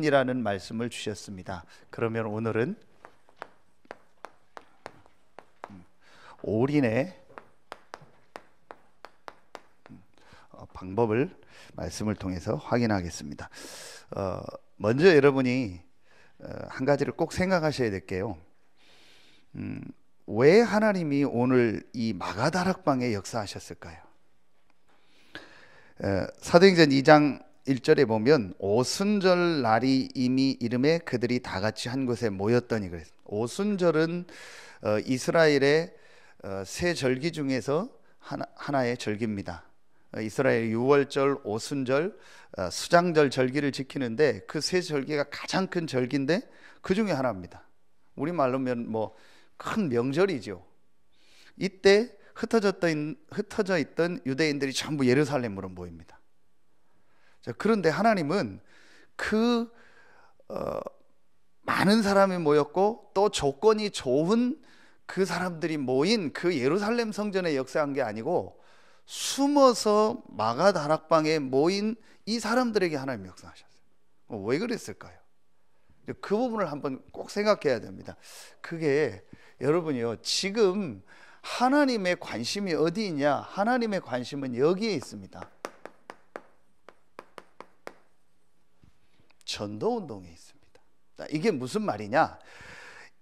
이라는 말씀을 주셨습니다. 그러면 오늘은 올인의 방법을 말씀을 통해서 확인하겠습니다. 먼저 여러분이 한 가지를 꼭 생각하셔야 될 게요. 왜 하나님이 오늘 이 마가다락방에 역사하셨을까요? 사도행전 2장 1절에 보면 오순절 날이 이미 이름에 그들이 다 같이 한 곳에 모였더니 그랬습니다. 오순절은 이스라엘의 세 절기 중에서 하나의 절기입니다. 이스라엘 유월절, 오순절, 수장절 절기를 지키는데 그 세 절기가 가장 큰 절기인데 그 중에 하나입니다. 우리말로 뭐 큰 명절이죠. 이때 흩어져 있던 유대인들이 전부 예루살렘으로 모입니다. 자, 그런데 하나님은 많은 사람이 모였고 또 조건이 좋은 그 사람들이 모인 그 예루살렘 성전에 역사한 게 아니고 숨어서 마가다락방에 모인 이 사람들에게 하나님이 역사하셨어요. 왜 그랬을까요? 그 부분을 한번 꼭 생각해야 됩니다. 그게 여러분이요, 지금 하나님의 관심이 어디 있냐? 하나님의 관심은 여기에 있습니다. 전도운동에 있습니다. 이게 무슨 말이냐?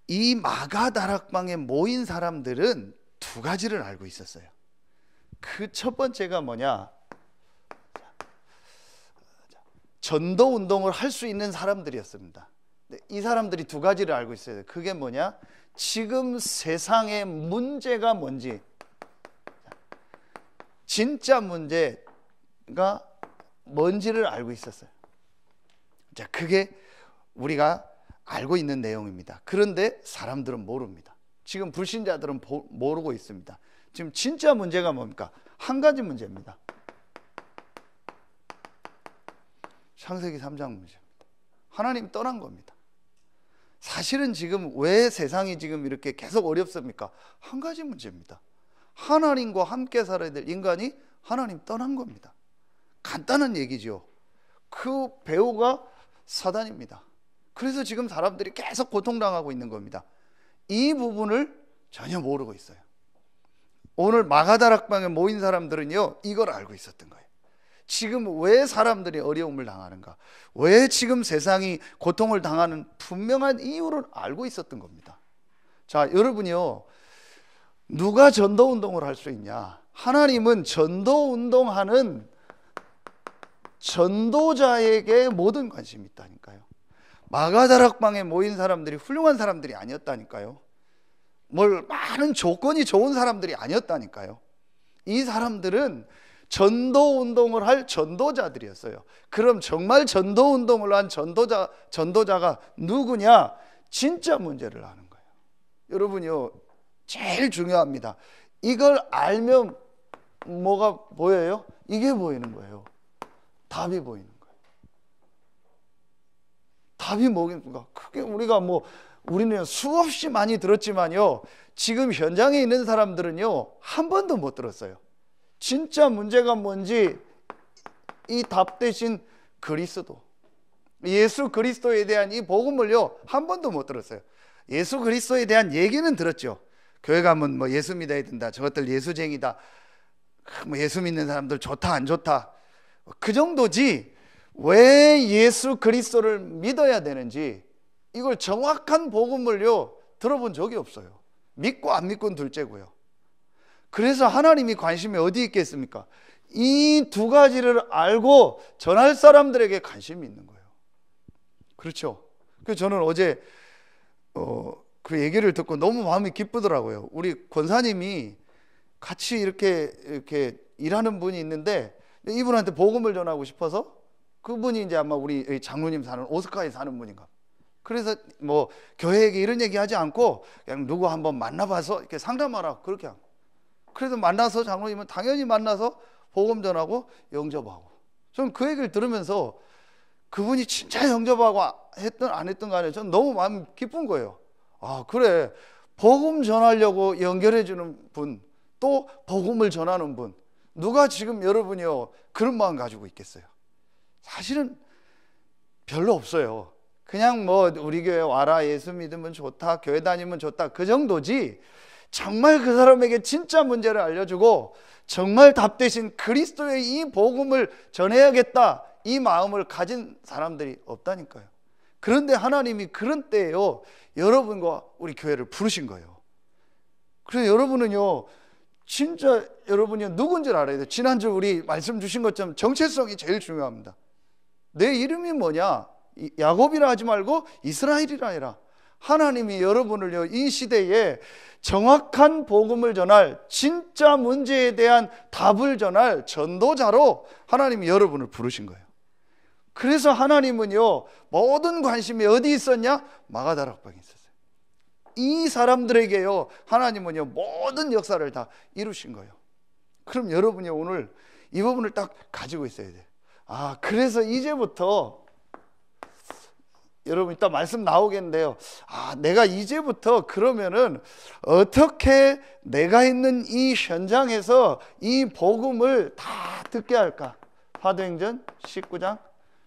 이 마가다락방에 모인 사람들은 두 가지를 알고 있었어요. 그 첫 번째가 뭐냐? 전도운동을 할 수 있는 사람들이었습니다. 이 사람들이 두 가지를 알고 있어요. 그게 뭐냐? 지금 세상의 문제가 뭔지, 진짜 문제가 뭔지를 알고 있었어요. 자, 그게 우리가 알고 있는 내용입니다. 그런데 사람들은 모릅니다. 지금 불신자들은 모르고 있습니다. 지금 진짜 문제가 뭡니까? 한 가지 문제입니다. 창세기 3장 문제입니다. 하나님 떠난 겁니다. 사실은 지금 왜 세상이 지금 이렇게 계속 어렵습니까? 한 가지 문제입니다. 하나님과 함께 살아야 될 인간이 하나님 떠난 겁니다. 간단한 얘기죠. 그 배우가 사단입니다. 그래서 지금 사람들이 계속 고통당하고 있는 겁니다. 이 부분을 전혀 모르고 있어요. 오늘 마가다락방에 모인 사람들은요, 이걸 알고 있었던 거예요. 지금 왜 사람들이 어려움을 당하는가, 왜 지금 세상이 고통을 당하는 분명한 이유를 알고 있었던 겁니다. 자, 여러분이요, 누가 전도운동을 할 수 있냐? 하나님은 전도운동하는 전도자에게 모든 관심이 있다니까요. 마가다락방에 모인 사람들이 훌륭한 사람들이 아니었다니까요. 많은 조건이 좋은 사람들이 아니었다니까요. 이 사람들은 전도운동을 할 전도자들이었어요. 그럼 정말 전도운동을 한 전도자가 누구냐? 진짜 문제를 아는 거예요. 여러분요, 제일 중요합니다. 이걸 알면 뭐가 보여요? 이게 보이는 거예요. 답이 보이는 거예요. 답이 뭐겠습니까? 그게 우리는 수없이 많이 들었지만요, 지금 현장에 있는 사람들은요, 한 번도 못 들었어요. 진짜 문제가 뭔지 이 답 대신 그리스도, 예수 그리스도에 대한 이 복음을요, 한 번도 못 들었어요. 예수 그리스도에 대한 얘기는 들었죠. 교회 가면 예수 믿어야 된다, 저것들 예수쟁이다, 예수 믿는 사람들 좋다 안 좋다, 그 정도지 왜 예수 그리스도를 믿어야 되는지 이걸 정확한 복음을요 들어본 적이 없어요. 믿고 안 믿고는 둘째고요. 그래서 하나님이 관심이 어디 있겠습니까? 이 두 가지를 알고 전할 사람들에게 관심이 있는 거예요. 그렇죠? 그래서 저는 어제 그 얘기를 듣고 너무 마음이 기쁘더라고요. 우리 권사님이 같이 이렇게 일하는 분이 있는데 이분한테 복음을 전하고 싶어서, 그분이 이제 아마 우리 장로님 사는 오스카에 사는 분인가. 그래서 교회에게 이런 얘기 하지 않고 그냥 누구 한번 만나봐서 이렇게 상담하라 그렇게 하고, 그래서 만나서 장로님은 당연히 만나서 복음 전하고 영접하고, 저는 그 얘기를 들으면서 그분이 진짜 영접하고 했든 안 했든 간에 저는 너무 마음이 기쁜 거예요. 아, 그래, 복음 전하려고 연결해 주는 분, 또 복음을 전하는 분, 누가 지금 여러분이요 그런 마음 가지고 있겠어요? 사실은 별로 없어요. 그냥 뭐 우리 교회 와라, 예수 믿으면 좋다, 교회 다니면 좋다, 그 정도지 정말 그 사람에게 진짜 문제를 알려주고 정말 답되신 그리스도의 이 복음을 전해야겠다, 이 마음을 가진 사람들이 없다니까요. 그런데 하나님이 그런 때에요, 여러분과 우리 교회를 부르신 거예요. 그래서 여러분은요, 진짜 여러분이 누군지 알아야 돼요. 지난주 우리 말씀 주신 것처럼 정체성이 제일 중요합니다. 내 이름이 뭐냐? 야곱이라 하지 말고 이스라엘이라 해라. 하나님이 여러분을요, 이 시대에 정확한 복음을 전할, 진짜 문제에 대한 답을 전할 전도자로 하나님이 여러분을 부르신 거예요. 그래서 하나님은요, 모든 관심이 어디 있었냐? 마가다락방에 있었어요. 이 사람들에게요, 하나님은요, 모든 역사를 다 이루신 거예요. 그럼 여러분이 오늘 이 부분을 딱 가지고 있어야 돼요. 아, 그래서 이제부터 여러분 이따 말씀 나오겠는데요, 아, 내가 이제부터 그러면은 어떻게 내가 있는 이 현장에서 이 복음을 다 듣게 할까? 사도행전 19장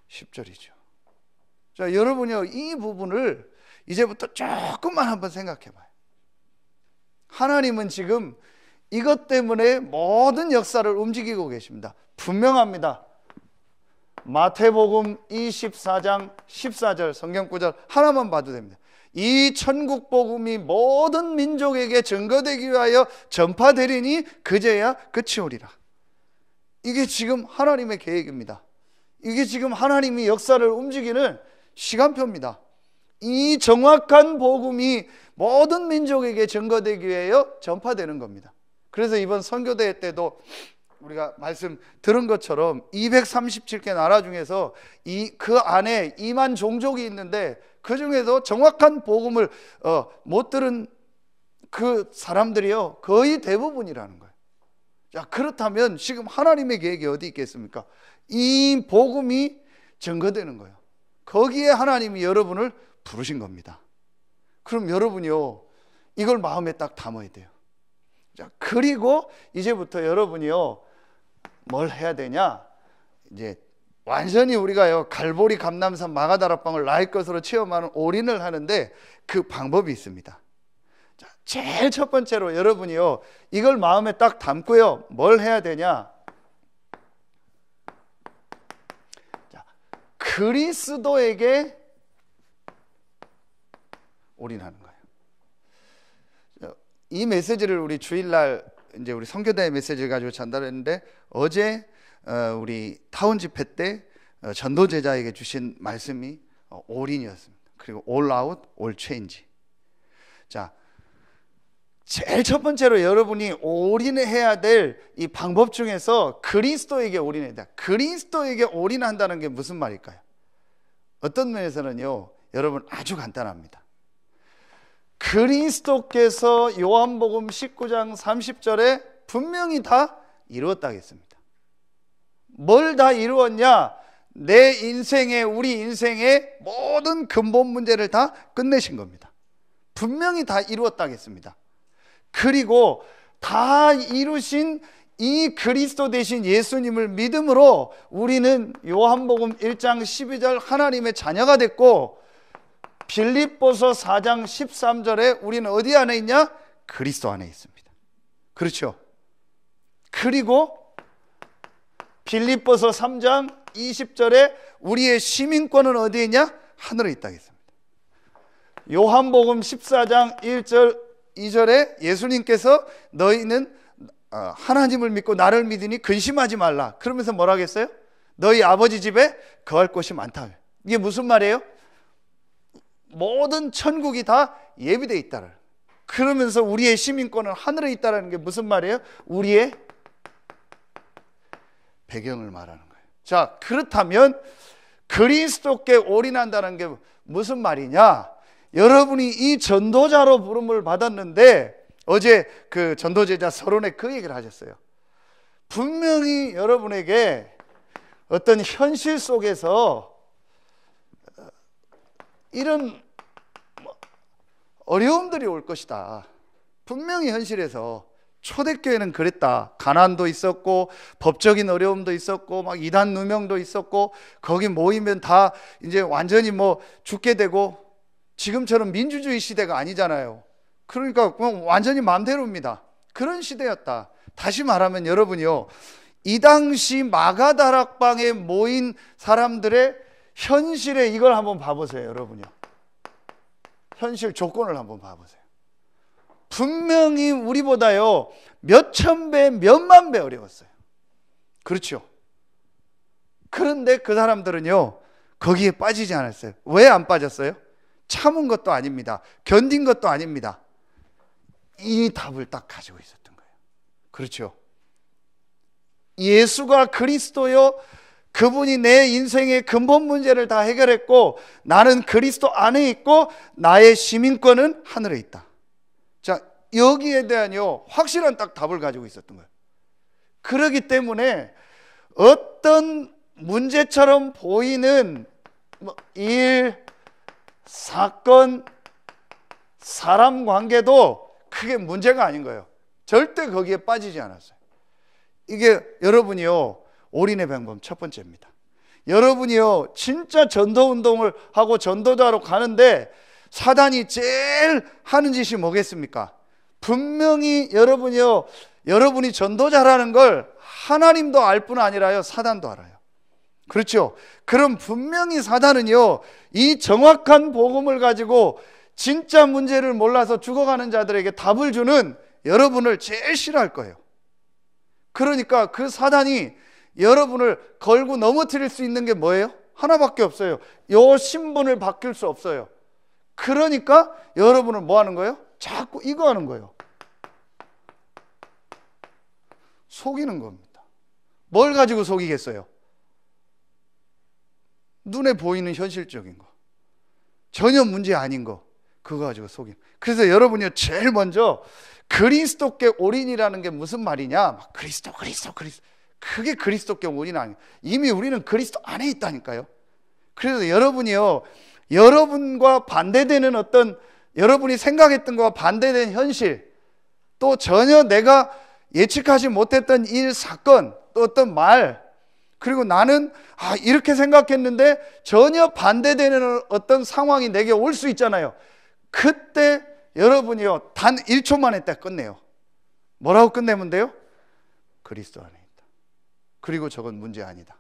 10절이죠. 자, 여러분이요, 이 부분을 이제부터 조금만 한번 생각해 봐요. 하나님은 지금 이것 때문에 모든 역사를 움직이고 계십니다. 분명합니다. 마태복음 24장 14절 성경 구절 하나만 봐도 됩니다. 이 천국 복음이 모든 민족에게 증거되기 위하여 전파되리니 그제야 끝이 오리라. 이게 지금 하나님의 계획입니다. 이게 지금 하나님이 역사를 움직이는 시간표입니다. 이 정확한 복음이 모든 민족에게 증거되기 위하여 전파되는 겁니다. 그래서 이번 선교대회 때도 우리가 말씀 들은 것처럼 237개 나라 중에서 그 안에 2만 종족이 있는데 그 중에서 정확한 복음을 못 들은 그 사람들이요, 거의 대부분이라는 거예요. 자, 그렇다면 지금 하나님의 계획이 어디 있겠습니까? 이 복음이 증거되는 거예요. 거기에 하나님이 여러분을 부르신 겁니다. 그럼 여러분이요, 이걸 마음에 딱 담아야 돼요. 자, 그리고 이제부터 여러분이요, 뭘 해야 되냐? 이제 완전히 우리가요, 갈보리 감람산 마가다락방을 나의 것으로 체험하는 올인을 하는데 그 방법이 있습니다. 자, 제일 첫 번째로 여러분이요, 이걸 마음에 딱 담고요, 뭘 해야 되냐? 자, 그리스도에게 올인하는 거예요. 이 메시지를 우리 주일날 이제 우리 선교대 메시지를 가지고 전달했는데, 어제 우리 타운 집회 때 전도 제자에게 주신 말씀이 올인이었습니다. 그리고 all out, all change. 자, 제일 첫 번째로 여러분이 올인해야 될 이 방법 중에서 그리스도에게 올인해야 돼. 그리스도에게 올인한다는 게 무슨 말일까요? 어떤 면에서는요, 여러분 아주 간단합니다. 그리스도께서 요한복음 19장 30절에 분명히 다 이루었다 했습니다. 뭘 다 이루었냐? 내 인생의, 우리 인생의 모든 근본 문제를 다 끝내신 겁니다. 분명히 다 이루었다 했습니다. 그리고 다 이루신 이 그리스도 되신 예수님을 믿음으로 우리는 요한복음 1장 12절 하나님의 자녀가 됐고, 빌립보서 4장 13절에 우리는 어디 안에 있냐? 그리스도 안에 있습니다. 그렇죠? 그리고 빌립보서 3장 20절에 우리의 시민권은 어디에 있냐? 하늘에 있다 했습니다. 요한복음 14장 1절 2절에 예수님께서 너희는 하나님을 믿고 나를 믿으니 근심하지 말라. 그러면서 뭐라 하겠어요? 너희 아버지 집에 거할 곳이 많다. 이게 무슨 말이에요? 모든 천국이 다 예비되어 있다를. 그러면서 우리의 시민권은 하늘에 있다는 게 무슨 말이에요? 우리의 배경을 말하는 거예요. 자, 그렇다면 그리스도께 올인한다는 게 무슨 말이냐? 여러분이 이 전도자로 부름을 받았는데, 어제 그 전도제자 서론에 그 얘기를 하셨어요. 분명히 여러분에게 어떤 현실 속에서 이런 어려움들이 올 것이다. 분명히 현실에서 초대교회는 그랬다. 가난도 있었고 법적인 어려움도 있었고 막 이단 누명도 있었고 거기 모이면 다 이제 완전히 뭐 죽게 되고, 지금처럼 민주주의 시대가 아니잖아요. 그러니까 그냥 완전히 마음대로입니다. 그런 시대였다. 다시 말하면 여러분이요, 이 당시 마가다락방에 모인 사람들의 현실에 이걸 한번 봐보세요. 여러분이요, 현실 조건을 한번 봐보세요. 분명히 우리보다요 몇천 배, 몇만 배 어려웠어요. 그렇죠? 그런데 그 사람들은요 거기에 빠지지 않았어요. 왜 안 빠졌어요? 참은 것도 아닙니다. 견딘 것도 아닙니다. 이 답을 딱 가지고 있었던 거예요. 그렇죠? 예수가 그리스도요, 그분이 내 인생의 근본 문제를 다 해결했고 나는 그리스도 안에 있고 나의 시민권은 하늘에 있다. 자, 여기에 대한요 확실한 딱 답을 가지고 있었던 거예요. 그렇기 때문에 어떤 문제처럼 보이는 일, 사건, 사람 관계도 크게 문제가 아닌 거예요. 절대 거기에 빠지지 않았어요. 이게 여러분이요 올인의 방법 첫 번째입니다. 여러분이요 진짜 전도운동을 하고 전도자로 가는데 사단이 제일 하는 짓이 뭐겠습니까? 분명히 여러분이요, 여러분이 전도자라는 걸 하나님도 알 뿐 아니라요 사단도 알아요. 그렇죠? 그럼 분명히 사단은요 이 정확한 복음을 가지고 진짜 문제를 몰라서 죽어가는 자들에게 답을 주는 여러분을 제일 싫어할 거예요. 그러니까 그 사단이 여러분을 걸고 넘어뜨릴 수 있는 게 뭐예요? 하나밖에 없어요. 요 신분을 바뀔 수 없어요. 그러니까 여러분을 뭐 하는 거예요? 자꾸 이거 하는 거예요. 속이는 겁니다. 뭘 가지고 속이겠어요? 눈에 보이는 현실적인 거, 전혀 문제 아닌 거, 그거 가지고 속이는. 그래서 여러분이 제일 먼저 그리스도께 올인이라는 게 무슨 말이냐? 막 그리스도. 그게 그리스도께 올인 아니에요. 이미 우리는 그리스도 안에 있다니까요. 그래서 여러분이요, 여러분과 반대되는 어떤 여러분이 생각했던 것과 반대된 현실, 또 전혀 내가 예측하지 못했던 일, 사건, 또 어떤 말, 그리고 나는 이렇게 생각했는데 전혀 반대되는 어떤 상황이 내게 올 수 있잖아요. 그때 여러분이요 단 1초 만에 딱 끝내요. 뭐라고 끝내면 돼요? 그리스도 안에 있다. 그리고 저건 문제 아니다.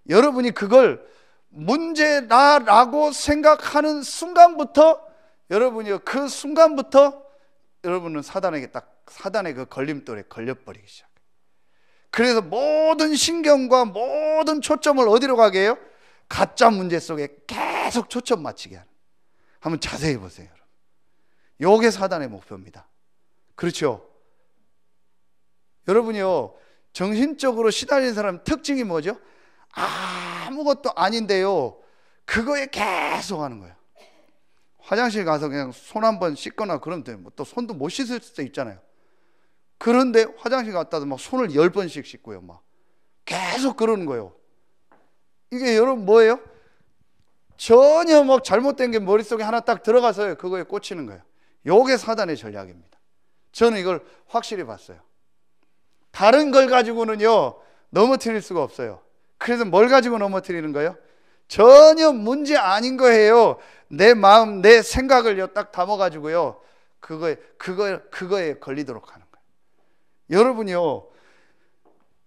여러분이 그걸 문제라고 생각하는 순간부터 여러분이요 그 순간부터 여러분은 사단에게 딱 사단의 그 걸림돌에 걸려버리기 시작해요. 그래서 모든 신경과 모든 초점을 어디로 가게 해요? 가짜 문제 속에 계속 초점 맞추게 하는. 한번 자세히 보세요, 여러분. 요게 사단의 목표입니다. 그렇죠? 여러분이요 정신적으로 시달린 사람 특징이 뭐죠? 아무것도 아닌데요 그거에 계속 하는 거예요. 화장실 가서 그냥 손 한번 씻거나 그러면 돼요. 또 손도 못 씻을 때 있잖아요. 그런데 화장실 갔다도 막 손을 10번씩 씻고요, 막 계속 그러는 거예요. 이게 여러분 뭐예요? 전혀 막 잘못된 게 머릿속에 하나 딱 들어가서요 그거에 꽂히는 거예요. 요게 사단의 전략입니다. 저는 이걸 확실히 봤어요. 다른 걸 가지고는요 넘어뜨릴 수가 없어요. 그래서 뭘 가지고 넘어뜨리는 거예요? 전혀 문제 아닌 거예요. 내 마음, 내 생각을 딱 담아가지고요 그거에 걸리도록 하는 거예요. 여러분요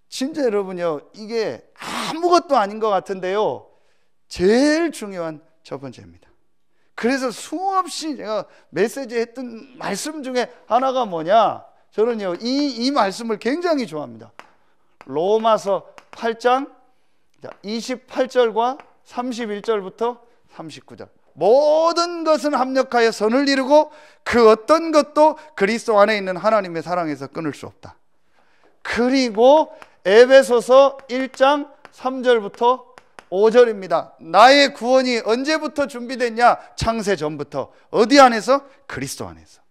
진짜 여러분요 이게 아무것도 아닌 것 같은데요 제일 중요한 첫 번째입니다. 그래서 수없이 제가 메시지에 했던 말씀 중에 하나가 뭐냐, 저는요 이 말씀을 굉장히 좋아합니다. 로마서 8장 28절과 31절부터 39절. 모든 것은 합력하여 선을 이루고 그 어떤 것도 그리스도 안에 있는 하나님의 사랑에서 끊을 수 없다. 그리고 에베소서 1장 3절부터 5절입니다. 나의 구원이 언제부터 준비됐냐? 창세 전부터. 어디 안에서? 그리스도 안에서.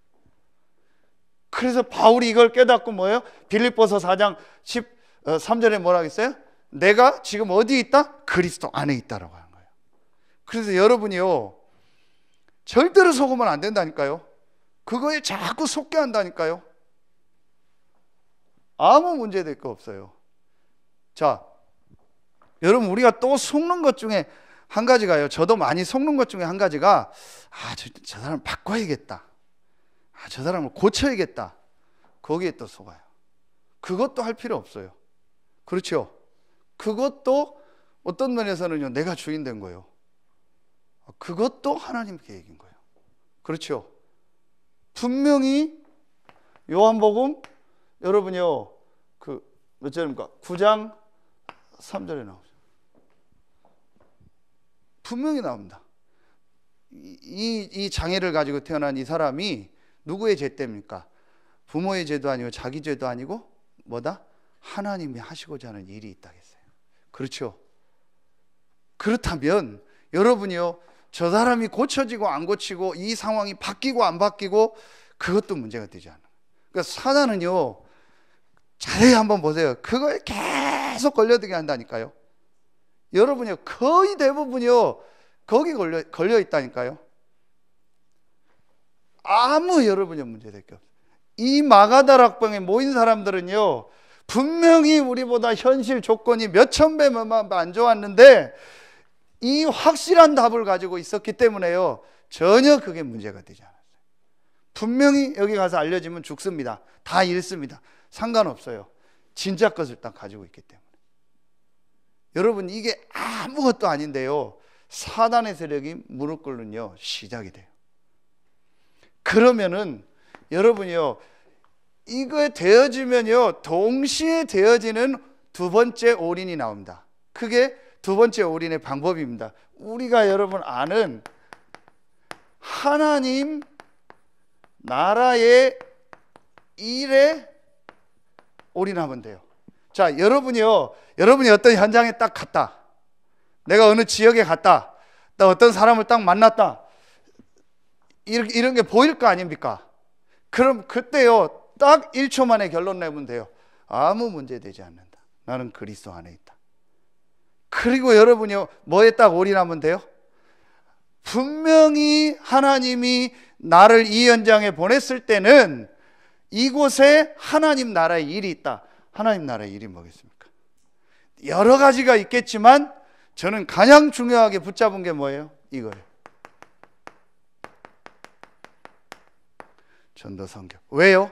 그래서 바울이 이걸 깨닫고 뭐예요? 빌립보서 4장 13절에 뭐라고 했어요? 내가 지금 어디 있다? 그리스도 안에 있다라고 하는 거예요. 그래서 여러분이요 절대로 속으면 안 된다니까요. 그거에 자꾸 속게 한다니까요. 아무 문제될 거 없어요. 자, 여러분, 우리가 또 속는 것 중에 한 가지가요, 저도 많이 속는 것 중에 한 가지가, 저 사람 바꿔야겠다, 저 사람을 고쳐야겠다, 거기에 또 속아요. 그것도 할 필요 없어요. 그렇죠? 그것도 어떤 면에서는요, 내가 주인 된 거예요. 그것도 하나님 계획인 거예요. 그렇죠? 분명히 요한복음, 여러분요, 몇 절입니까? 9장 3절에 나오죠. 분명히 나옵니다. 이 장애를 가지고 태어난 이 사람이 누구의 죄 때입니까? 부모의 죄도 아니고 자기 죄도 아니고 뭐다? 하나님이 하시고자 하는 일이 있다겠어요. 그렇죠? 그렇다면 여러분이요, 저 사람이 고쳐지고 안 고치고 이 상황이 바뀌고 안 바뀌고 그것도 문제가 되지 않아요. 그러니까 사단은요, 자세히 한번 보세요. 그거에 계속 걸려들게 한다니까요. 여러분이요, 거의 대부분이요, 거기 걸려 있다니까요. 아무 여러분이 문제될 게 없어요. 이 마가다락방에 모인 사람들은요, 분명히 우리보다 현실 조건이 몇천 배 안 좋았는데 이 확실한 답을 가지고 있었기 때문에요, 전혀 그게 문제가 되지 않았어요. 분명히 여기 가서 알려지면 죽습니다. 다 잃습니다. 상관없어요. 진짜 것을 딱 가지고 있기 때문에. 여러분, 이게 아무것도 아닌데요, 사단의 세력이 무릎 꿇는요, 시작이 돼요. 그러면은 여러분이요, 이거 되어지면요, 동시에 되어지는 두 번째 올인이 나옵니다. 그게 두 번째 올인의 방법입니다. 우리가 여러분 아는 하나님 나라의 일에 올인하면 돼요. 자, 여러분이 어떤 현장에 딱 갔다, 내가 어느 지역에 갔다, 나 어떤 사람을 딱 만났다, 이런 게 보일 거 아닙니까? 그럼 그때요, 딱 1초 만에 결론 내면 돼요. 아무 문제 되지 않는다. 나는 그리스도 안에 있다. 그리고 여러분이요, 뭐에 딱 올인하면 돼요? 분명히 하나님이 나를 이 현장에 보냈을 때는 이곳에 하나님 나라의 일이 있다. 하나님 나라의 일이 뭐겠습니까? 여러 가지가 있겠지만 저는 가장 중요하게 붙잡은 게 뭐예요? 이거예요. 전도성경. 왜요?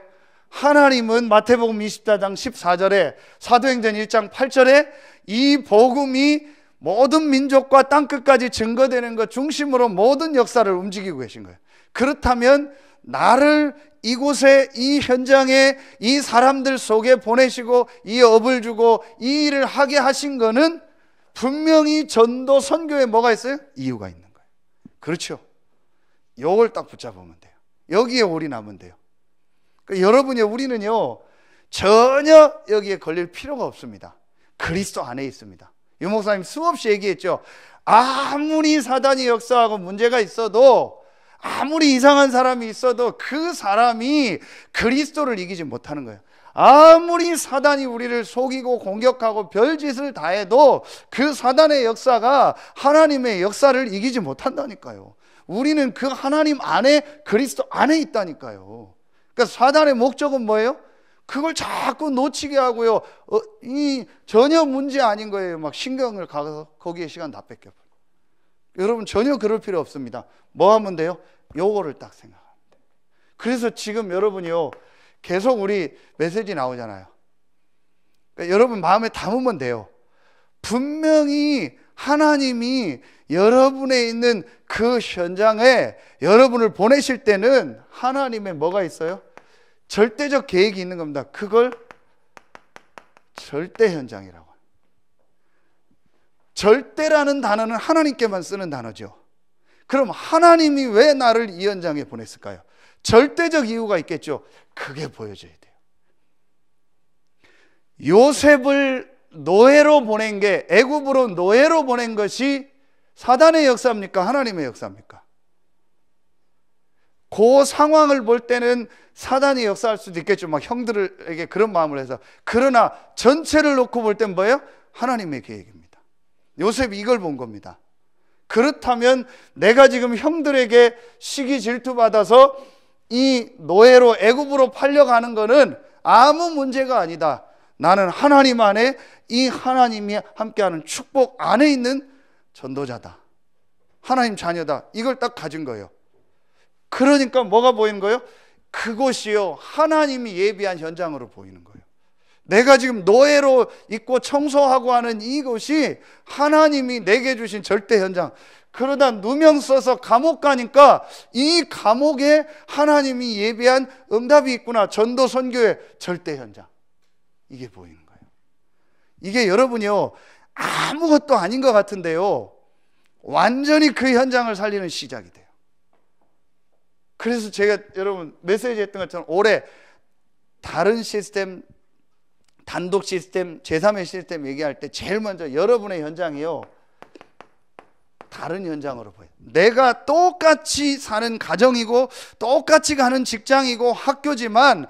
하나님은 마태복음 24장 14절에, 사도행전 1장 8절에 이 복음이 모든 민족과 땅끝까지 증거되는 것 중심으로 모든 역사를 움직이고 계신 거예요. 그렇다면 나를 이곳에, 이 현장에, 이 사람들 속에 보내시고 이 업을 주고 이 일을 하게 하신 거는 분명히 전도 선교에 뭐가 있어요? 이유가 있는 거예요. 그렇죠? 요걸 딱 붙잡으면 돼요. 여기에 올인하면 돼요. 여러분이, 우리는요, 전혀 여기에 걸릴 필요가 없습니다. 그리스도 안에 있습니다. 유 목사님 수없이 얘기했죠. 아무리 사단이 역사하고 문제가 있어도, 아무리 이상한 사람이 있어도 그 사람이 그리스도를 이기지 못하는 거예요. 아무리 사단이 우리를 속이고 공격하고 별짓을 다 해도 그 사단의 역사가 하나님의 역사를 이기지 못한다니까요. 우리는 그 하나님 안에, 그리스도 안에 있다니까요. 그러니까 사단의 목적은 뭐예요? 그걸 자꾸 놓치게 하고요, 이 전혀 문제 아닌 거예요. 막 신경을 가서 거기에 시간 다 뺏겨버려요. 여러분, 전혀 그럴 필요 없습니다. 뭐 하면 돼요? 요거를 딱 생각하면 돼요. 그래서 지금 여러분이요, 계속 우리 메시지 나오잖아요. 그러니까 여러분 마음에 담으면 돼요. 분명히 하나님이 여러분에 있는 그 현장에 여러분을 보내실 때는 하나님의 뭐가 있어요? 절대적 계획이 있는 겁니다. 그걸 절대 현장이라고 해요. 절대라는 단어는 하나님께만 쓰는 단어죠. 그럼 하나님이 왜 나를 이 현장에 보냈을까요? 절대적 이유가 있겠죠. 그게 보여져야 돼요. 요셉을 노예로 보낸 게, 애굽으로 노예로 보낸 것이 사단의 역사입니까? 하나님의 역사입니까? 그 상황을 볼 때는 사단이 역사할 수도 있겠죠. 막 형들에게 그런 마음을 해서. 그러나 전체를 놓고 볼 땐 뭐예요? 하나님의 계획입니다. 요셉이 이걸 본 겁니다. 그렇다면 내가 지금 형들에게 시기 질투 받아서 이 노예로 애굽으로 팔려가는 거는 아무 문제가 아니다. 나는 하나님 안에, 이 하나님이 함께하는 축복 안에 있는 전도자다, 하나님 자녀다, 이걸 딱 가진 거예요. 그러니까 뭐가 보이는 거예요? 그곳이요, 하나님이 예비한 현장으로 보이는 거예요. 내가 지금 노예로 있고 청소하고 하는 이곳이 하나님이 내게 주신 절대 현장. 그러다 누명 써서 감옥 가니까 이 감옥에 하나님이 예비한 응답이 있구나, 전도 선교의 절대 현장. 이게 보이는 거예요. 이게 여러분이요, 아무것도 아닌 것 같은데요, 완전히 그 현장을 살리는 시작이 돼요. 그래서 제가 여러분 메시지 했던 것처럼 올해 다른 시스템, 단독 시스템, 제3의 시스템 얘기할 때 제일 먼저 여러분의 현장이요, 다른 현장으로 보여요. 내가 똑같이 사는 가정이고 똑같이 가는 직장이고 학교지만,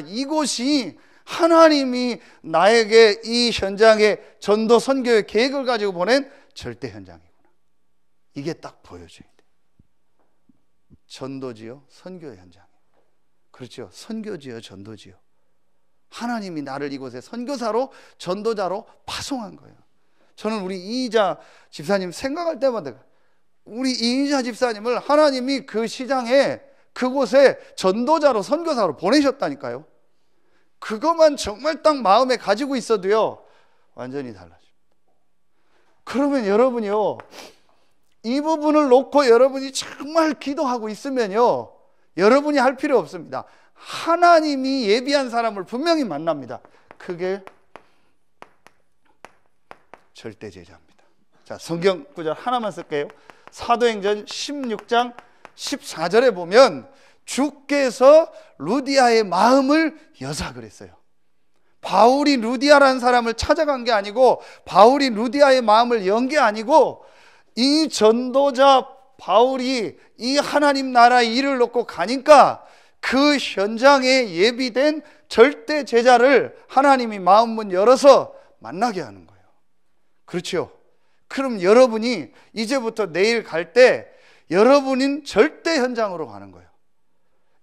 이곳이 하나님이 나에게 이 현장에 전도 선교의 계획을 가지고 보낸 절대 현장이구나. 이게 딱 보여줘야 돼요. 전도지요, 선교의 현장. 그렇죠, 선교지요, 전도지요. 하나님이 나를 이곳에 선교사로, 전도자로 파송한 거예요. 저는 우리 이희자 집사님 생각할 때마다, 우리 이희자 집사님을 하나님이 그 시장에, 그곳에 전도자로, 선교사로 보내셨다니까요. 그것만 정말 딱 마음에 가지고 있어도요, 완전히 달라집니다. 그러면 여러분이요, 이 부분을 놓고 여러분이 정말 기도하고 있으면요, 여러분이 할 필요 없습니다. 하나님이 예비한 사람을 분명히 만납니다. 그게 절대 제자입니다. 자, 성경 구절 하나만 쓸게요. 사도행전 16장 14절에 보면 주께서 루디아의 마음을 여사 그랬어요. 바울이 루디아라는 사람을 찾아간 게 아니고, 바울이 루디아의 마음을 연 게 아니고, 이 전도자 바울이 이 하나님 나라의 일을 놓고 가니까 그 현장에 예비된 절대 제자를 하나님이 마음문 열어서 만나게 하는 거예요. 그렇죠? 그럼 여러분이 이제부터 내일 갈 때 여러분은 절대 현장으로 가는 거예요.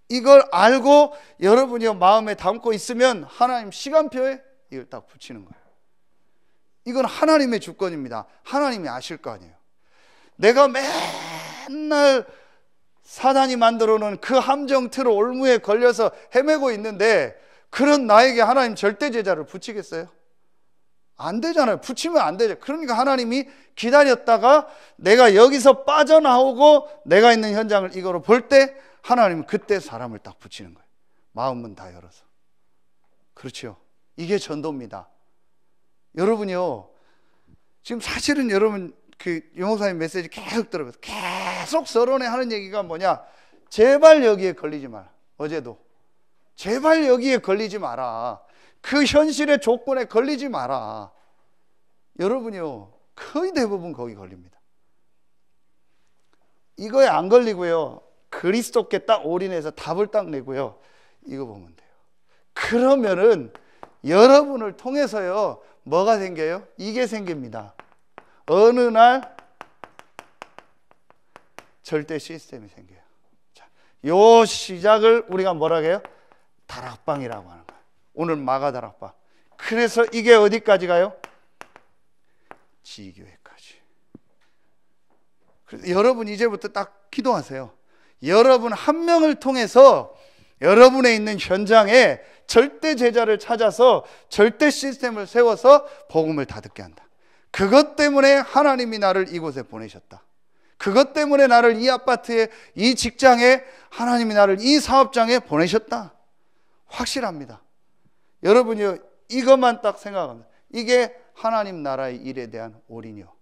이걸 알고 여러분이 마음에 담고 있으면 하나님 시간표에 이걸 딱 붙이는 거예요. 이건 하나님의 주권입니다. 하나님이 아실 거 아니에요. 내가 맨날 사단이 만들어 놓은 그 함정 틀 올무에 걸려서 헤매고 있는데, 그런 나에게 하나님 절대 제자를 붙이겠어요? 안 되잖아요. 붙이면 안 되죠. 그러니까 하나님이 기다렸다가 내가 여기서 빠져나오고 내가 있는 현장을 이거로 볼 때 하나님은 그때 사람을 딱 붙이는 거예요. 마음은 다 열어서. 그렇죠? 이게 전도입니다. 여러분이요, 지금 사실은 여러분 그 용호사님 메시지 계속 들어봐서 계속 서론에 하는 얘기가 뭐냐? 제발 여기에 걸리지 마라. 어제도 제발 여기에 걸리지 마라. 그 현실의 조건에 걸리지 마라. 여러분이요, 거의 대부분 거기 걸립니다. 이거에 안 걸리고요, 그리스도께 딱 올인해서 답을 딱 내고요, 이거 보면 돼요. 그러면은 여러분을 통해서요, 뭐가 생겨요? 이게 생깁니다. 어느 날 절대 시스템이 생겨요. 자, 요 시작을 우리가 뭐라고 해요? 다락방이라고 하는 거예요. 오늘 마가 다락방. 그래서 이게 어디까지 가요? 지교회까지. 그래서 여러분 이제부터 딱 기도하세요. 여러분 한 명을 통해서 여러분에 있는 현장에 절대 제자를 찾아서 절대 시스템을 세워서 복음을 다 듣게 한다. 그것 때문에 하나님이 나를 이곳에 보내셨다. 그것 때문에 나를 이 아파트에, 이 직장에, 하나님이 나를 이 사업장에 보내셨다. 확실합니다. 여러분이요, 이것만 딱 생각합니다. 이게 하나님 나라의 일에 대한 올인이요.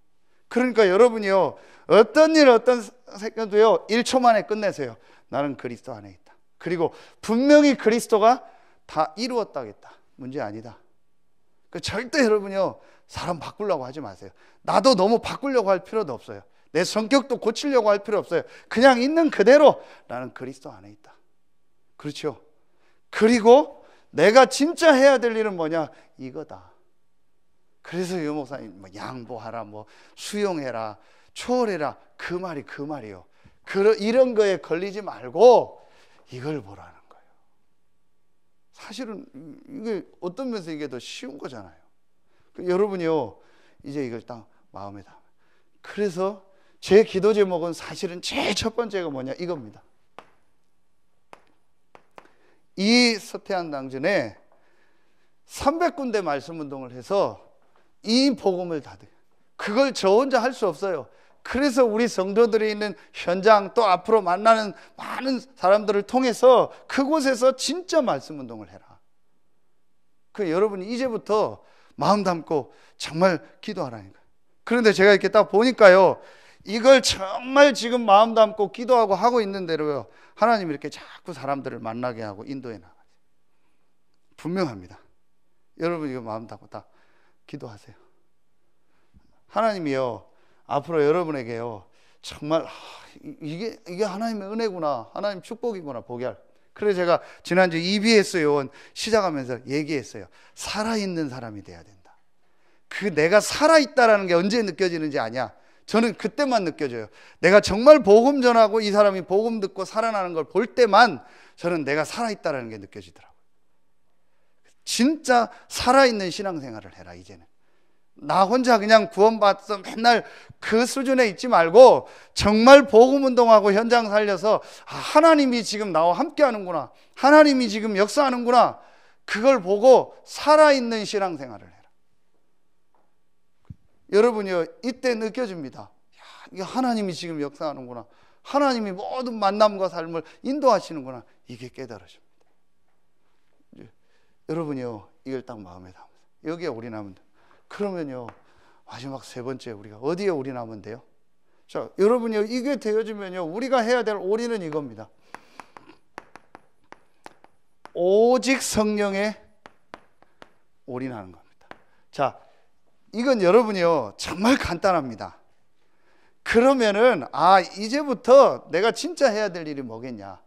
그러니까 여러분이요, 어떤 일, 어떤 생각도요, 1초 만에 끝내세요. 나는 그리스도 안에 있다. 그리고 분명히 그리스도가 다 이루었다겠다. 문제 아니다. 절대 여러분이요, 사람 바꾸려고 하지 마세요. 나도 너무 바꾸려고 할 필요도 없어요. 내 성격도 고치려고 할 필요 없어요. 그냥 있는 그대로 나는 그리스도 안에 있다. 그렇죠? 그리고 내가 진짜 해야 될 일은 뭐냐? 이거다. 그래서 유 목사님 뭐 양보하라, 뭐 수용해라, 초월해라, 그 말이요. 이런 거에 걸리지 말고 이걸 보라는 거예요. 사실은 이게 어떤 면에서 이게 더 쉬운 거잖아요. 여러분이요, 이제 이걸 딱 마음에 담아요. 그래서 제 기도 제목은 사실은 제일 첫 번째가 뭐냐, 이겁니다. 이 서태한 당전에 300군데 말씀 운동을 해서 이 복음을 다 돼요. 그걸 저 혼자 할 수 없어요. 그래서 우리 성도들이 있는 현장, 또 앞으로 만나는 많은 사람들을 통해서 그곳에서 진짜 말씀 운동을 해라. 여러분이 이제부터 마음 담고 정말 기도하라니까요. 그런데 제가 이렇게 딱 보니까요, 이걸 정말 지금 마음 담고 기도하고 하고 있는 대로요, 하나님이 이렇게 자꾸 사람들을 만나게 하고 인도해 나가요. 분명합니다. 여러분 이거 마음 담고 딱 기도하세요. 하나님이요, 앞으로 여러분에게요, 정말 이게 하나님의 은혜구나, 하나님 축복이구나 보게 할. 그래서 제가 지난주 EBS 요원 시작하면서 얘기했어요. 살아있는 사람이 돼야 된다. 내가 살아있다라는 게 언제 느껴지는지 아냐? 저는 그때만 느껴져요. 내가 정말 복음 전하고 이 사람이 복음 듣고 살아나는 걸 볼 때만 저는 내가 살아있다라는 게 느껴지더라고요. 진짜 살아있는 신앙생활을 해라. 이제는 나 혼자 그냥 구원받아서 맨날 그 수준에 있지 말고 정말 복음 운동하고 현장 살려서 하나님이 지금 나와 함께 하는구나, 하나님이 지금 역사하는구나, 그걸 보고 살아있는 신앙생활을 해라. 여러분이요, 이때 느껴집니다. 이게 하나님이 지금 역사하는구나, 하나님이 모든 만남과 삶을 인도하시는구나, 이게 깨달아집니다. 여러분이요, 이걸 딱 마음에 담으세요. 여기에 올인하면 돼요. 그러면요, 마지막 세 번째, 우리가 어디에 올인하면 돼요? 자, 여러분이요, 이게 되어지면요, 우리가 해야 될 올인은 이겁니다. 오직 성령에 올인하는 겁니다. 자, 이건 여러분이요, 정말 간단합니다. 그러면은 이제부터 내가 진짜 해야 될 일이 뭐겠냐?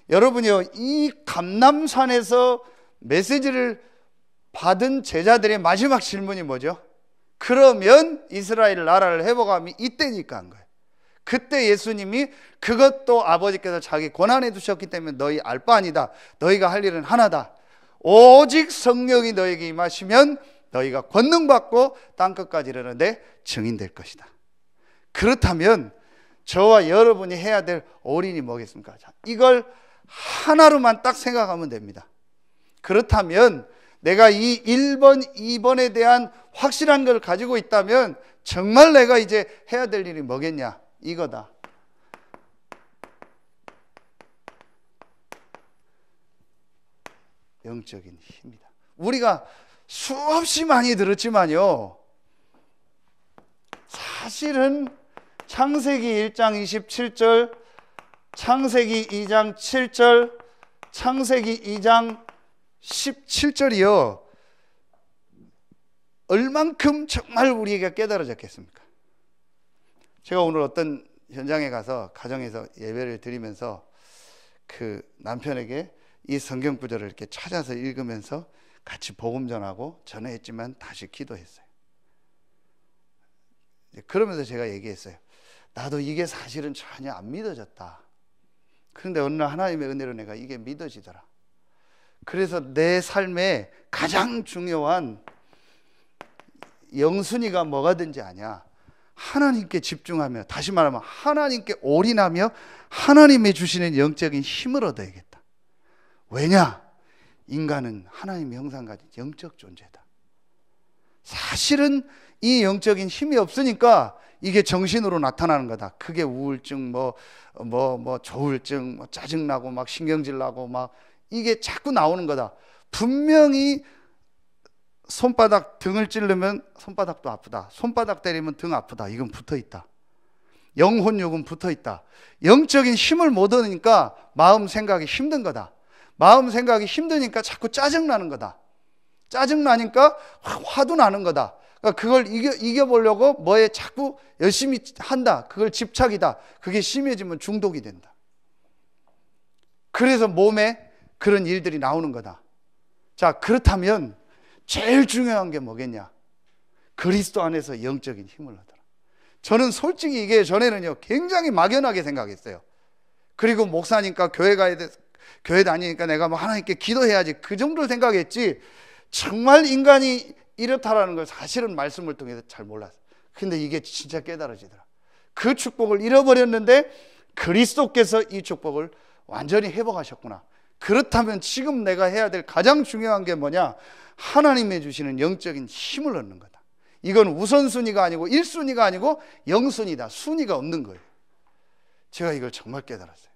여러분이요, 이 감람산에서 메시지를 받은 제자들의 마지막 질문이 뭐죠? 그러면 이스라엘 나라를 회복함이 이때니까 한 거예요. 그때 예수님이 그것도 아버지께서 자기 권한에 두셨기 때문에 너희 알 바 아니다, 너희가 할 일은 하나다, 오직 성령이 너에게 임하시면 너희가 권능 받고 땅끝까지 이르는데 증인 될 것이다. 그렇다면 저와 여러분이 해야 될 올인이 뭐겠습니까? 자, 이걸 하나로만 딱 생각하면 됩니다. 그렇다면 내가 이 1번, 2번에 대한 확실한 걸 가지고 있다면 정말 내가 이제 해야 될 일이 뭐겠냐? 이거다. 영적인 힘이다. 우리가 수없이 많이 들었지만요, 사실은 창세기 1장 27절, 창세기 2장 7절, 창세기 2장 17절이요, 얼만큼 정말 우리에게 깨달아졌겠습니까? 제가 오늘 어떤 현장에 가서 가정에서 예배를 드리면서 그 남편에게 이 성경 구절을 이렇게 찾아서 읽으면서 같이 복음 전하고 전해했지만 다시 기도했어요. 그러면서 제가 얘기했어요. 나도 이게 사실은 전혀 안 믿어졌다. 그런데 어느 날 하나님의 은혜로 내가 이게 믿어지더라. 그래서 내 삶에 가장 중요한 영순위가 뭐가든지 아냐, 하나님께 집중하며, 다시 말하면 하나님께 올인하며 하나님이 주시는 영적인 힘을 얻어야겠다. 왜냐? 인간은 하나님의 형상 가진 영적 존재다. 사실은 이 영적인 힘이 없으니까 이게 정신으로 나타나는 거다. 그게 우울증, 조울증, 짜증나고 막 신경질 나고 막 이게 자꾸 나오는 거다. 분명히 손바닥 등을 찌르면 손바닥도 아프다, 손바닥 때리면 등 아프다, 이건 붙어 있다. 영혼육은 붙어 있다. 영적인 힘을 못 얻으니까 마음 생각이 힘든 거다. 마음 생각이 힘드니까 자꾸 짜증나는 거다. 짜증나니까 화도 나는 거다. 그러니까 그걸 이겨보려고 뭐에 자꾸 열심히 한다. 그걸 집착이다. 그게 심해지면 중독이 된다. 그래서 몸에 그런 일들이 나오는 거다. 자, 그렇다면 제일 중요한 게 뭐겠냐? 그리스도 안에서 영적인 힘을 얻어라. 저는 솔직히 이게 전에는요 굉장히 막연하게 생각했어요. 그리고 목사니까 교회 가야 돼, 교회 다니니까 내가 뭐 하나님께 기도해야지, 그 정도로 생각했지 정말 인간이 이렇다라는 걸 사실은 말씀을 통해서 잘 몰랐어요. 근데 이게 진짜 깨달아지더라. 그 축복을 잃어버렸는데 그리스도께서 이 축복을 완전히 회복하셨구나. 그렇다면 지금 내가 해야 될 가장 중요한 게 뭐냐? 하나님이 주시는 영적인 힘을 얻는 거다. 이건 우선순위가 아니고 1순위가 아니고 0순위다. 순위가 없는 거예요. 제가 이걸 정말 깨달았어요.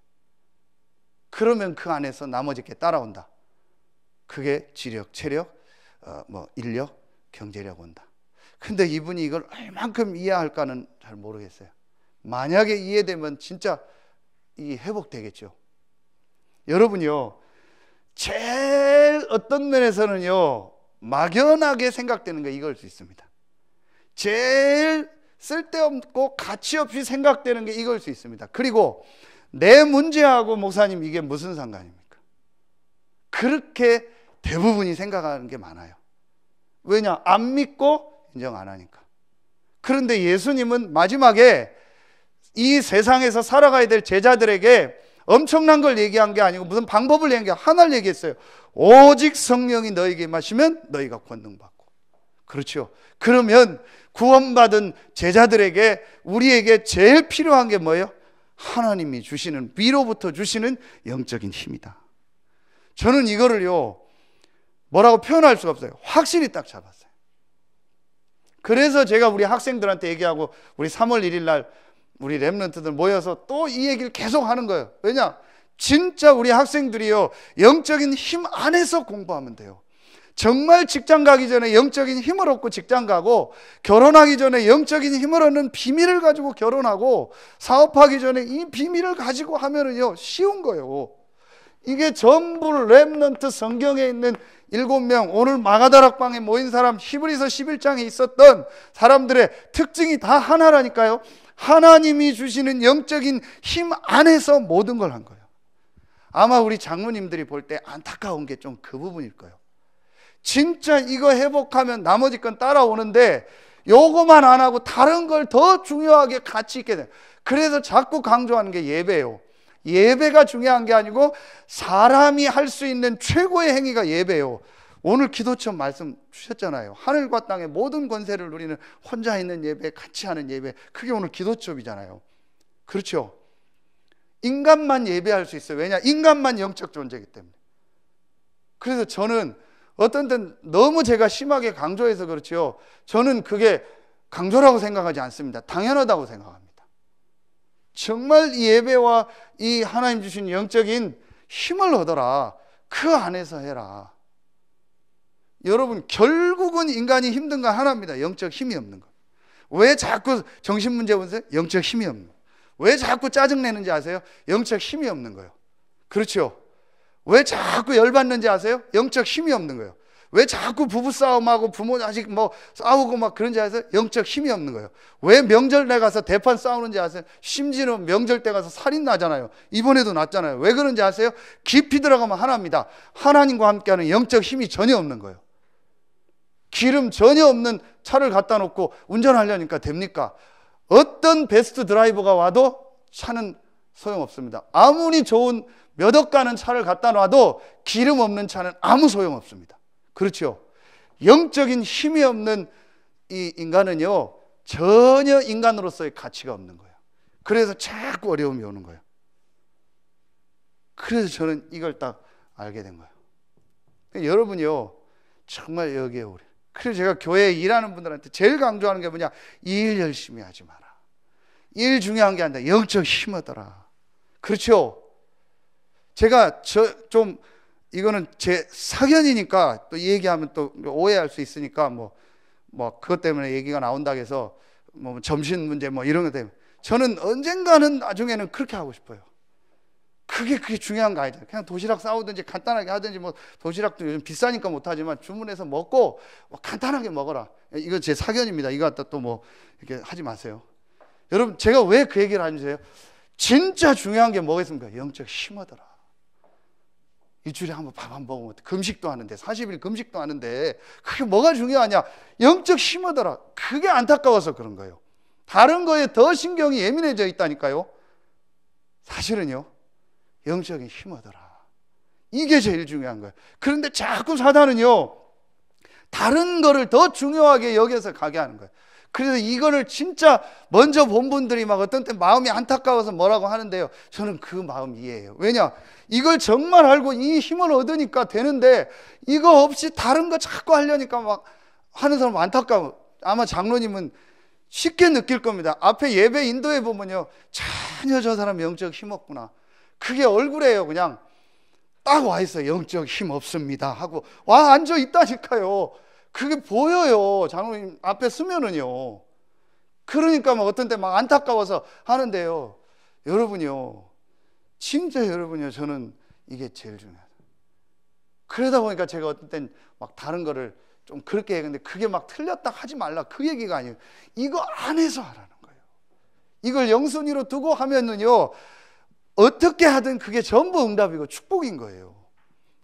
그러면 그 안에서 나머지 게 따라온다. 그게 지력, 체력, 인력, 경제력 온다. 근데 이분이 이걸 얼만큼 이해할까는 잘 모르겠어요. 만약에 이해되면 진짜 이 회복되겠죠. 여러분요, 제일 어떤 면에서는요 막연하게 생각되는 게 이걸 수 있습니다. 제일 쓸데없고 가치없이 생각되는 게 이걸 수 있습니다. 그리고 내 문제하고 목사님 이게 무슨 상관입니까? 그렇게 대부분이 생각하는 게 많아요. 왜냐? 안 믿고 인정 안 하니까. 그런데 예수님은 마지막에 이 세상에서 살아가야 될 제자들에게 엄청난 걸 얘기한 게 아니고 무슨 방법을 얘기한 게 하나를 얘기했어요. 오직 성령이 너에게 임하시면 너희가 권능받고. 그렇죠. 그러면 구원받은 제자들에게, 우리에게 제일 필요한 게 뭐예요? 하나님이 주시는, 위로부터 주시는 영적인 힘이다. 저는 이거를요 뭐라고 표현할 수가 없어요. 확실히 딱 잡았어요. 그래서 제가 우리 학생들한테 얘기하고, 우리 3월 1일 날 우리 렘넌트들 모여서 또 이 얘기를 계속 하는 거예요. 왜냐? 진짜 우리 학생들이요 영적인 힘 안에서 공부하면 돼요. 정말 직장 가기 전에 영적인 힘을 얻고 직장 가고, 결혼하기 전에 영적인 힘을 얻는 비밀을 가지고 결혼하고, 사업하기 전에 이 비밀을 가지고 하면은요 쉬운 거예요. 이게 전부 렘넌트 성경에 있는 7명, 오늘 마가다락방에 모인 사람, 히브리서 11장에 있었던 사람들의 특징이 다 하나라니까요. 하나님이 주시는 영적인 힘 안에서 모든 걸 한 거예요. 아마 우리 장로님들이 볼 때 안타까운 게 좀 그 부분일 거예요. 진짜 이거 회복하면 나머지 건 따라오는데 요거만 안 하고 다른 걸 더 중요하게 가치 있게 돼요. 그래서 자꾸 강조하는 게 예배예요. 예배가 중요한 게 아니고 사람이 할 수 있는 최고의 행위가 예배예요. 오늘 기도처럼 말씀 주셨잖아요. 하늘과 땅의 모든 권세를 누리는 혼자 있는 예배, 같이 하는 예배, 그게 오늘 기도첩이잖아요. 그렇죠? 인간만 예배할 수 있어요. 왜냐? 인간만 영적 존재이기 때문에. 그래서 저는 어떤 때는 너무 제가 심하게 강조해서 그렇죠. 저는 그게 강조라고 생각하지 않습니다. 당연하다고 생각합니다. 정말 이 예배와 이 하나님 주신 영적인 힘을 얻어라. 그 안에서 해라. 여러분, 결국은 인간이 힘든 건 하나입니다. 영적 힘이 없는 거. 왜 자꾸 정신문제 보세요? 영적 힘이 없는 거. 왜 자꾸 짜증내는지 아세요? 영적 힘이 없는 거예요. 그렇죠? 왜 자꾸 열받는지 아세요? 영적 힘이 없는 거예요. 왜 자꾸 부부싸움하고 부모 자식 뭐 싸우고 막 그런지 아세요? 영적 힘이 없는 거예요. 왜 명절 때 가서 대판 싸우는지 아세요? 심지어는 명절 때 가서 살인 나잖아요. 이번에도 났잖아요. 왜 그런지 아세요? 깊이 들어가면 하나입니다. 하나님과 함께하는 영적 힘이 전혀 없는 거예요. 기름 전혀 없는 차를 갖다 놓고 운전하려니까 됩니까? 어떤 베스트 드라이버가 와도 차는 소용없습니다. 아무리 좋은 몇 억 가는 차를 갖다 놔도 기름 없는 차는 아무 소용없습니다. 그렇죠? 영적인 힘이 없는 이 인간은요 전혀 인간으로서의 가치가 없는 거예요. 그래서 자꾸 어려움이 오는 거예요. 그래서 저는 이걸 딱 알게 된 거예요. 여러분이요 정말 여기에 오래. 그래서 제가 교회에 일하는 분들한테 제일 강조하는 게 뭐냐? 일 열심히 하지 마라. 일 중요한 게 아니라 영적 힘 얻어라. 그렇죠? 제가 좀 이거는 제 사견이니까 또 얘기하면 또 오해할 수 있으니까 뭐 그것 때문에 얘기가 나온다고 해서 뭐 점심 문제 뭐 이런 것 때문에 저는 언젠가는 나중에는 그렇게 하고 싶어요. 그게 중요한 거 아니잖아요. 그냥 도시락 싸우든지 간단하게 하든지 뭐 도시락도 요즘 비싸니까 못하지만 주문해서 먹고 뭐 간단하게 먹어라. 이거 제 사견입니다. 이거 갖다 또 뭐 이렇게 하지 마세요. 여러분 제가 왜 그 얘기를 하는지요? 진짜 중요한 게 뭐겠습니까? 영적 힘 얻어라. 일주일에 한번 밥 한 번 먹으면 금식도 하는데 40일 금식도 하는데 그게 뭐가 중요하냐? 영적 힘 얻어라. 그게 안타까워서 그런 거예요. 다른 거에 더 신경이 예민해져 있다니까요. 사실은요 영적인 힘 얻어라. 이게 제일 중요한 거예요. 그런데 자꾸 사단은요, 다른 거를 더 중요하게 여겨서 가게 하는 거예요. 그래서 이거를 진짜 먼저 본 분들이 막 어떤 때 마음이 안타까워서 뭐라고 하는데요, 저는 그 마음 이해해요. 왜냐? 이걸 정말 알고 이 힘을 얻으니까 되는데 이거 없이 다른 거 자꾸 하려니까 막 하는 사람 안타까워. 아마 장로님은 쉽게 느낄 겁니다. 앞에 예배 인도해 보면요, 전혀 저 사람 영적 힘 없구나. 그게 얼굴에요. 그냥 딱 와 있어요. 영적 힘 없습니다 하고 와 앉아 있다니까요. 그게 보여요. 장로님 앞에 서면은요. 그러니까 막 어떤 때 막 안타까워서 하는데요, 여러분이요, 진짜 여러분이요, 저는 이게 제일 중요하다. 그러다 보니까 제가 어떤 땐 막 다른 거를 좀 그렇게 해. 근데 그게 막 틀렸다 하지 말라, 그 얘기가 아니에요. 이거 안에서 하라는 거예요. 이걸 영순위로 두고 하면은요, 어떻게 하든 그게 전부 응답이고 축복인 거예요.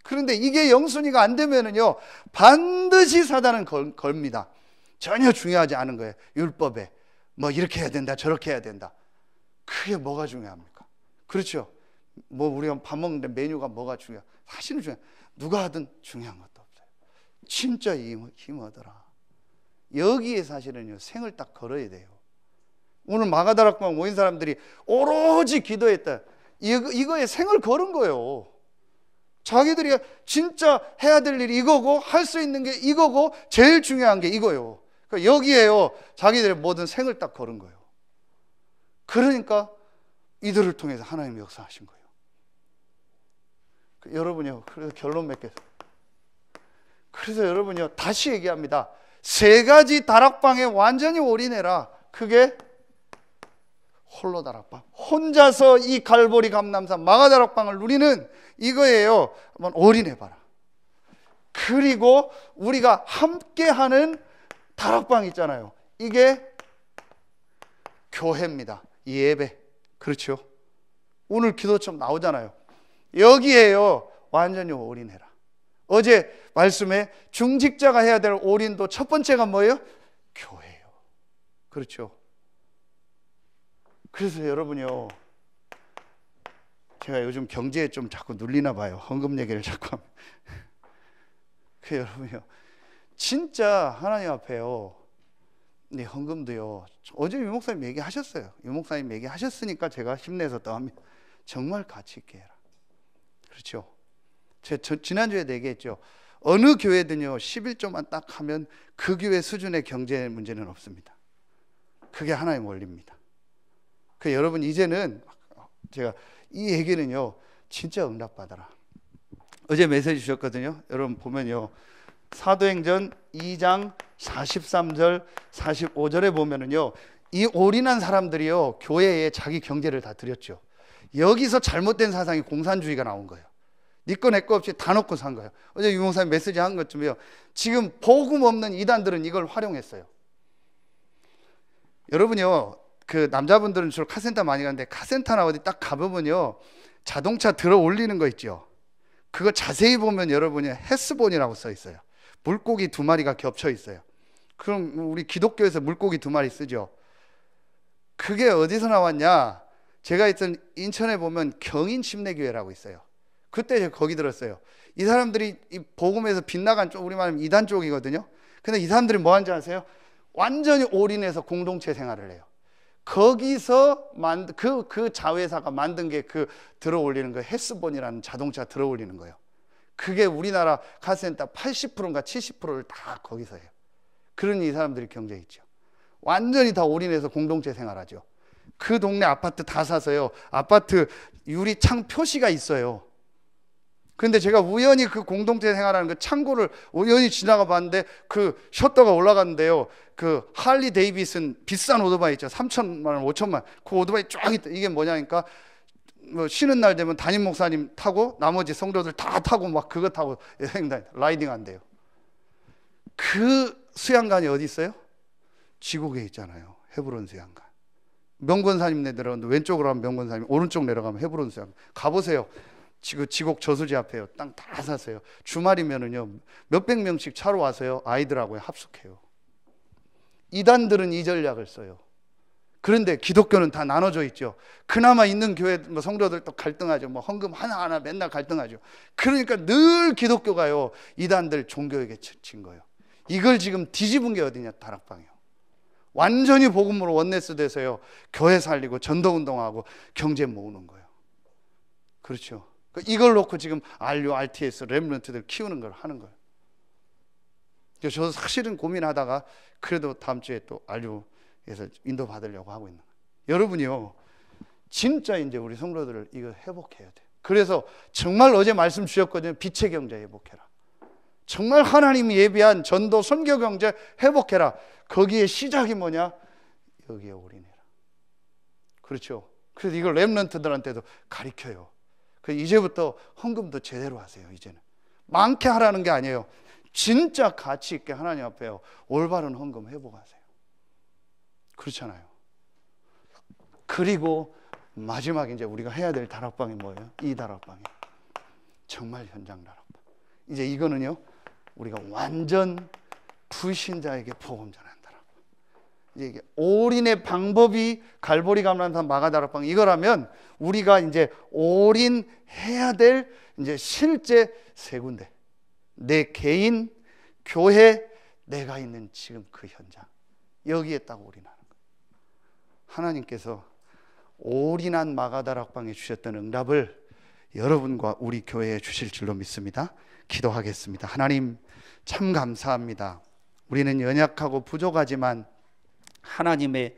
그런데 이게 영순위가 안 되면은요, 반드시 사단은 걸립니다. 전혀 중요하지 않은 거예요. 율법에 뭐 이렇게 해야 된다, 저렇게 해야 된다. 그게 뭐가 중요합니까? 그렇죠. 뭐 우리가 밥 먹는데 메뉴가 뭐가 중요해? 사실은 중요해. 누가 하든 중요한 것도 없어요. 진짜 힘 얻어라. 여기에 사실은요, 생을 딱 걸어야 돼요. 오늘 마가다락방 모인 사람들이 오로지 기도했다. 이거에 생을 걸은 거예요. 자기들이 진짜 해야 될 일이 이거고, 할 수 있는 게 이거고, 제일 중요한 게 이거예요. 그러니까 여기에요, 자기들의 모든 생을 딱 걸은 거예요. 그러니까 이들을 통해서 하나님이 역사하신 거예요. 여러분이요, 그래서 결론 맺겠어요. 그래서 여러분이요, 다시 얘기합니다. 세 가지 다락방에 완전히 올인해라. 그게 홀로 다락방, 혼자서 이 갈보리 감람산 마가다락방을 누리는 이거예요. 한번 올인해봐라. 그리고 우리가 함께하는 다락방 있잖아요. 이게 교회입니다. 예배. 그렇죠. 오늘 기도처럼 나오잖아요. 여기에요, 완전히 올인해라. 어제 말씀에 중직자가 해야 될 올인도 첫 번째가 뭐예요? 교회예요. 그렇죠. 그래서 여러분이요, 제가 요즘 경제에 좀 자꾸 눌리나 봐요. 헌금 얘기를 자꾸 하면. 그 여러분이요, 진짜 하나님 앞에요, 네 헌금도요, 어제 유 목사님 얘기하셨어요. 유 목사님 얘기하셨으니까 제가 힘내서 또 합니다. 정말 가치 있게 해라. 그렇죠. 제가 지난주에도 얘기했죠. 어느 교회든요, 11조만 딱 하면 그 교회 수준의 경제 문제는 없습니다. 그게 하나의 원리입니다. 그 여러분, 이제는 제가 이 얘기는요, 진짜 응답받아라. 어제 메시지 주셨거든요. 여러분 보면요, 사도행전 2장 43절 45절에 보면은요, 이 올인한 사람들이요, 교회에 자기 경제를 다 드렸죠. 여기서 잘못된 사상이 공산주의가 나온 거예요. 네 거 내 거 없이 다 넣고 산 거예요. 어제 유목사님 메시지 한 것쯤이요, 지금 복음 없는 이단들은 이걸 활용했어요. 여러분요, 그 남자분들은 주로 카센터 많이 가는데, 카센터나 어디 딱 가보면요, 자동차 들어 올리는 거 있죠. 그거 자세히 보면 여러분이 헤스본이라고 써 있어요. 물고기 2마리가 겹쳐 있어요. 그럼 우리 기독교에서 물고기 2마리 쓰죠. 그게 어디서 나왔냐? 제가 있던 인천에 보면 경인 침례교회라고 있어요. 그때 제가 거기 들었어요. 이 사람들이 이 복음에서 빗나간 쪽, 우리 말하면 이단 쪽이거든요. 근데 이 사람들이 뭐 하는지 아세요? 완전히 올인해서 공동체 생활을 해요. 거기서 그 자회사가 만든 게 그 들어 올리는 거, 헤스본이라는 자동차 들어 올리는 거예요. 그게 우리나라 카센터 80%인가 70%를 다 거기서 해요. 그러니 이 사람들이 경제에 있죠. 완전히 다 올인해서 공동체 생활하죠. 그 동네 아파트 다 사서요, 아파트 유리창 표시가 있어요. 근데 제가 우연히 그 공동체 생활하는 그 창고를 우연히 지나가 봤는데 그 셔터가 올라갔는데요, 그 할리 데이비슨 비싼 오토바이 있죠. 3천만 원, 5천만 원. 그 오토바이 쫙 있다. 이게 뭐냐니까, 뭐 쉬는 날 되면 담임 목사님 타고 나머지 성도들 다 타고 막 그거 타고 여행 다니다. 라이딩 한대요. 그 수양관이 어디 있어요? 지국에 있잖아요. 헤브론 수양관. 명권사님 내려가는데 왼쪽으로 가면 명권사님, 오른쪽 내려가면 헤브론 수양관. 가보세요. 지곡 저수지 앞에요. 땅 다 사세요. 주말이면은요, 몇백 명씩 차로 와서요, 아이들하고 합숙해요. 이단들은 이 전략을 써요. 그런데 기독교는 다 나눠져 있죠. 그나마 있는 교회 뭐 성도들도 갈등하죠. 뭐 헌금 하나하나 맨날 갈등하죠. 그러니까 늘 기독교가요, 이단들 종교에게 친 거예요. 이걸 지금 뒤집은 게 어디냐? 다락방이요. 완전히 복음으로 원네스 돼서요, 교회 살리고 전도운동하고 경제 모으는 거예요. 그렇죠. 이걸 놓고 지금 RU, RTS, 렘넌트들 키우는 걸 하는 거예요. 저도 사실은 고민하다가 그래도 다음 주에 또 RU에서 인도 받으려고 하고 있는 거예요. 여러분이요, 진짜 이제 우리 성도들을 이거 회복해야 돼요. 그래서 정말 어제 말씀 주셨거든요. 빛의 경제 회복해라. 정말 하나님이 예비한 전도 선교 경제 회복해라. 거기에 시작이 뭐냐? 여기에 올인해라. 그렇죠. 그래서 이걸 렘넌트들한테도 가르쳐요. 그래서 이제부터 헌금도 제대로 하세요. 이제는 많게 하라는 게 아니에요. 진짜 가치 있게 하나님 앞에요, 올바른 헌금 회복하세요. 그렇잖아요. 그리고 마지막에 이제 우리가 해야 될 다락방이 뭐예요? 이 다락방이 정말 현장 다락방. 이제 이거는요, 우리가 완전 불신자에게 복음 전하는 다락방. 이제 이게 올인의 방법이 갈보리 감람산 마가 다락방 이거라면, 우리가 이제 올인해야 될 이제 실제 세 군데, 내 개인, 교회, 내가 있는 지금 그 현장, 여기에 딱 올인하는 거예요. 하나님께서 올인한 마가다락방에 주셨던 응답을 여러분과 우리 교회에 주실 줄로 믿습니다. 기도하겠습니다. 하나님, 참 감사합니다. 우리는 연약하고 부족하지만 하나님의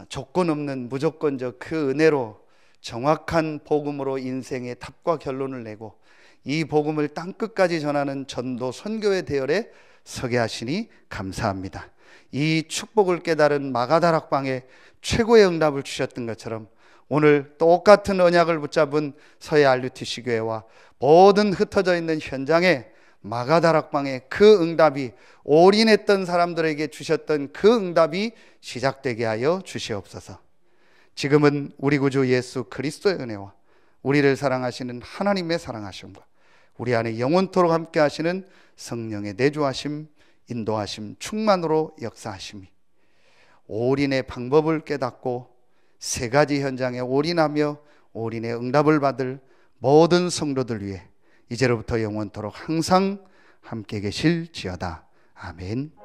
조건 없는 무조건적 그 은혜로 정확한 복음으로 인생의 답과 결론을 내고 이 복음을 땅끝까지 전하는 전도 선교의 대열에 서게 하시니 감사합니다. 이 축복을 깨달은 마가다락방에 최고의 응답을 주셨던 것처럼 오늘 똑같은 언약을 붙잡은 서해 RUTC 교회와 모든 흩어져 있는 현장에 마가다락방에 그 응답이, 올인했던 사람들에게 주셨던 그 응답이 시작되게 하여 주시옵소서. 지금은 우리 구주 예수 그리스도의 은혜와 우리를 사랑하시는 하나님의 사랑하심과 우리 안에 영원토록 함께 하시는 성령의 내주하심, 인도하심, 충만으로 역사하심이, 올인의 방법을 깨닫고 세 가지 현장에 올인하며 올인의 응답을 받을 모든 성도들 위해 이제로부터 영원토록 항상 함께 계실지어다. 아멘.